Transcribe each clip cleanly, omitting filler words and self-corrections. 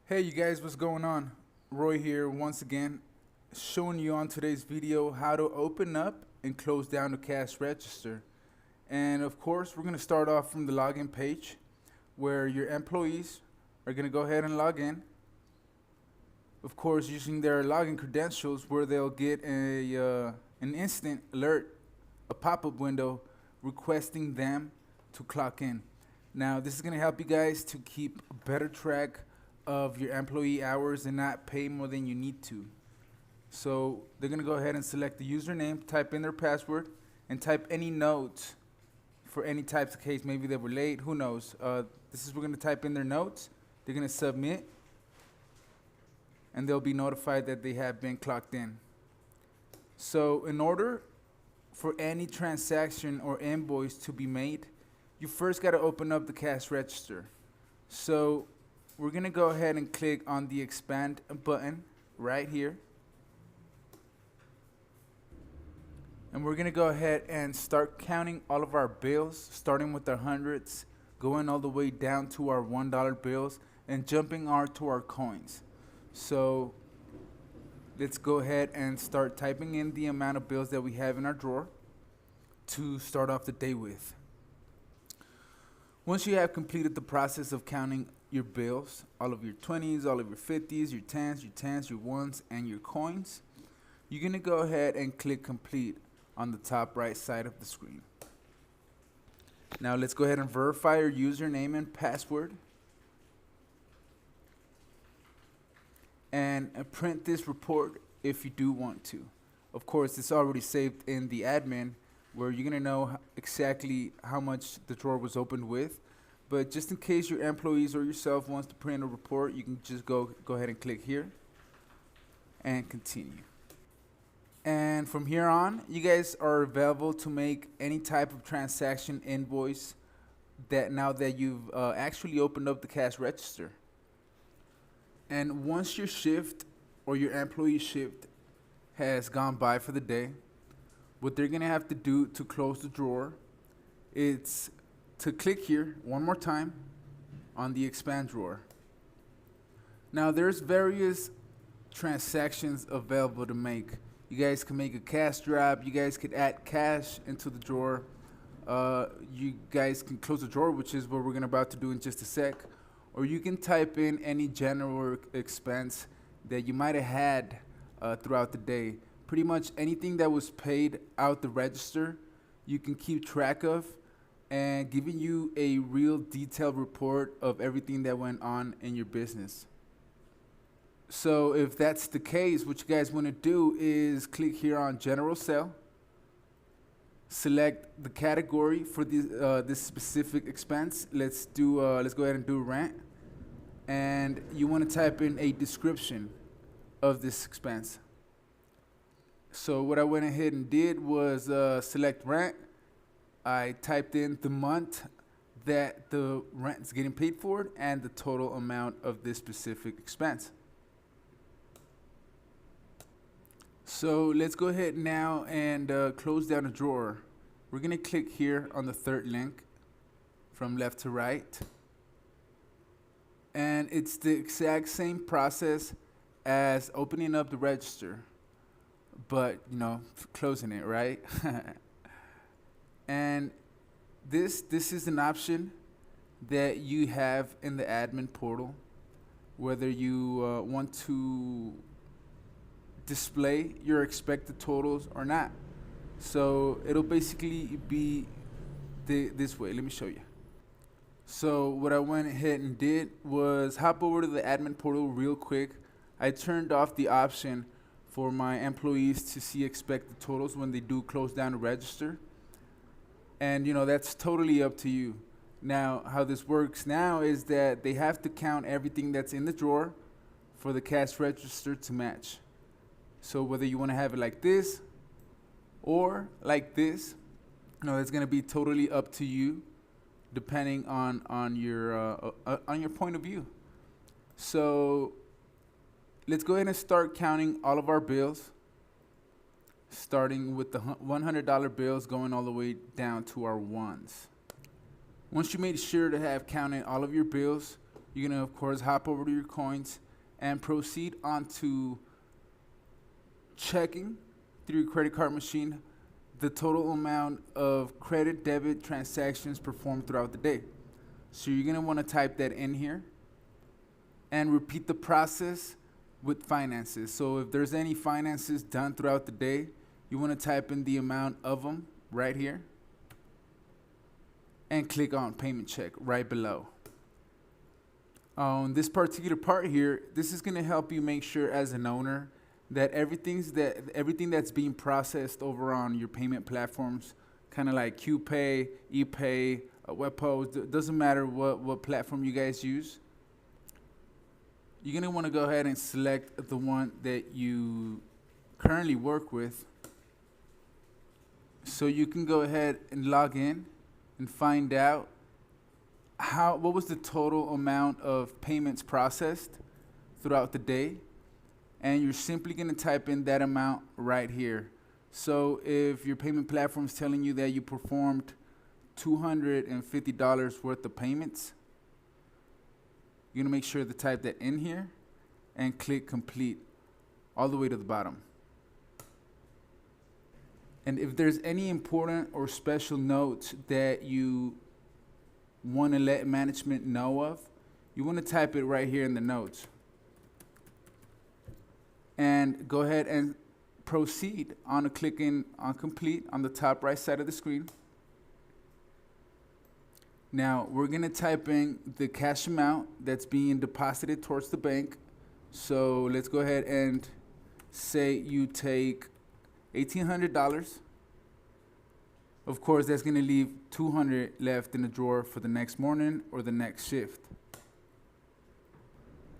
Hey you guys, what's going on? Roy here once again, showing you on today's video how to open up and close down the cash register. And of course, we're going to start off from the login page where your employees are going to go ahead and log in. Of course, using their login credentials where they'll get an instant alert, a pop-up window requesting them to clock in. Now, this is going to help you guys to keep a better track of your employee hours and not pay more than you need to. So they're going to go ahead and select the username, type in their password, and type any notes for any types of case. Maybe they were late, who knows. We're going to type in their notes. They're going to submit, and they'll be notified that they have been clocked in. So in order for any transaction or invoice to be made, you first got to open up the cash register. So we're going to go ahead and click on the expand button right here. And we're going to go ahead and start counting all of our bills, starting with our hundreds, going all the way down to our $1 bills, and jumping to our coins. So let's go ahead and start typing in the amount of bills that we have in our drawer to start off the day with. Once you have completed the process of counting your bills, all of your 20s, all of your 50s, your 10s, your 1s, and your coins, you're going to go ahead and click complete on the top right side of the screen. Now let's go ahead and verify your username and password. And print this report if you do want to. Of course, it's already saved in the admin where you're going to know exactly how much the drawer was opened with. But just in case your employees or yourself wants to print a report, you can just go ahead and click here and continue. And from here on, you guys are available to make any type of transaction invoice now that you've actually opened up the cash register. And once your shift or your employee shift has gone by for the day, what they're going to have to do to close the drawer is to click here one more time on the expand drawer. Now there's various transactions available to make. You guys can make a cash drop. You guys could add cash into the drawer. You guys can close the drawer, which is what we're about to do in just a sec. Or you can type in any general expense that you might have had throughout the day. Pretty much anything that was paid out the register, you can keep track of, and giving you a real detailed report of everything that went on in your business. So if that's the case, what you guys want to do is click here on General Cell, select the category for this specific expense. Let's go ahead and do rent, and you want to type in a description of this expense. So what I went ahead and did was select rent. I typed in the month that the rent is getting paid for and the total amount of this specific expense. So let's go ahead now and close down the drawer. We're going to click here on the third link from left to right. And it's the exact same process as opening up the register, but closing it, right? And this is an option that you have in the admin portal, whether you want to display your expected totals or not. So it'll basically be this way. Let me show you. So what I went ahead and did was hop over to the admin portal real quick. I turned off the option for my employees to see expected totals when they do close down the register. And that's totally up to you. Now, how this works now is that they have to count everything that's in the drawer for the cash register to match. So whether you want to have it like this or like this, it's going to be totally up to you, depending on your point of view. So let's go ahead and start counting all of our bills, starting with the $100 bills going all the way down to our ones. Once you made sure to have counted all of your bills, you're gonna of course hop over to your coins and proceed onto checking through your credit card machine the total amount of credit debit transactions performed throughout the day. So you're gonna want to type that in here and repeat the process with finances. So if there's any finances done throughout the day, you want to type in the amount of them right here and click on payment check right below. On this particular part here, this is going to help you make sure as an owner that everything that's being processed over on your payment platforms, kind of like QPay, ePay, WebPo, doesn't matter what platform you guys use. You're going to want to go ahead and select the one that you currently work with. So you can go ahead and log in and find out what was the total amount of payments processed throughout the day. And you're simply going to type in that amount right here. So if your payment platform is telling you that you performed $250 worth of payments, you're going to make sure to type that in here and click complete all the way to the bottom. And if there's any important or special notes that you want to let management know of, you want to type it right here in the notes. And go ahead and proceed on clicking on complete on the top right side of the screen. Now we're going to type in the cash amount that's being deposited towards the bank. So let's go ahead and say you take $1,800. Of course, that's going to leave $200 left in the drawer for the next morning or the next shift.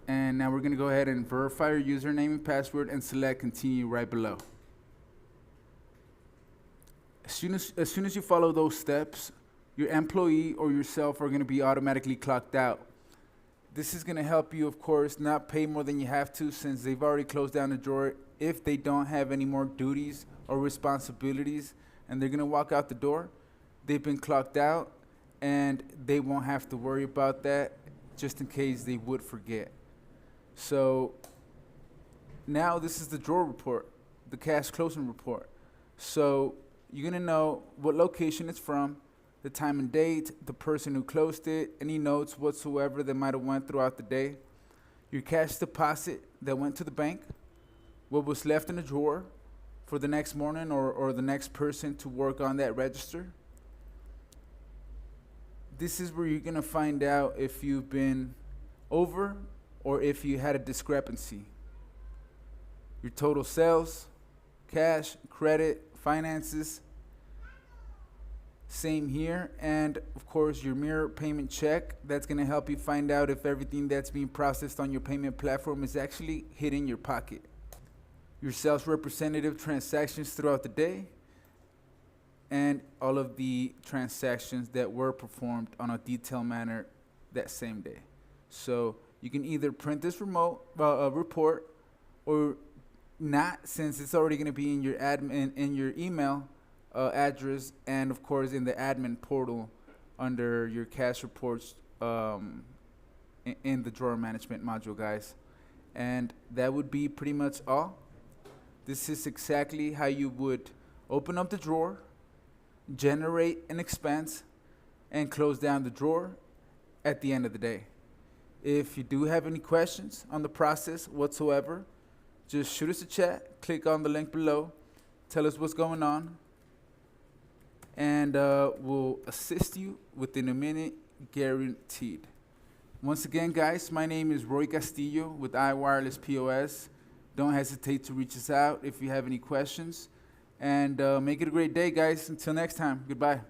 And now we're going to go ahead and verify your username and password and select continue right below. As soon as you follow those steps, your employee or yourself are going to be automatically clocked out. This is going to help you, of course, not pay more than you have to, since they've already closed down the drawer if they don't have any more duties or responsibilities, and they're going to walk out the door. They've been clocked out, and they won't have to worry about that just in case they would forget. So now this is the drawer report, the cash closing report. So you're going to know what location it's from, the time and date, the person who closed it, any notes whatsoever that might have went throughout the day, your cash deposit that went to the bank, what was left in the drawer for the next morning or the next person to work on that register. This is where you're going to find out if you've been over or if you had a discrepancy. Your total sales, cash, credit, finances, same here. And of course your mirror payment check, that's going to help you find out if everything that's being processed on your payment platform is actually hitting your pocket. Your sales representative transactions throughout the day, and all of the transactions that were performed on a detailed manner that same day. So you can either print this report or not, since it's already going to be in your your email address, and of course in the admin portal under your cash reports in the drawer management module, guys. And that would be pretty much all. This is exactly how you would open up the drawer, generate an expense, and close down the drawer at the end of the day. If you do have any questions on the process whatsoever, just shoot us a chat, click on the link below, tell us what's going on, and we'll assist you within a minute, guaranteed. Once again, guys, my name is Roy Castillo with iWireless POS. Don't hesitate to reach us out if you have any questions. And make it a great day, guys. Until next time, goodbye.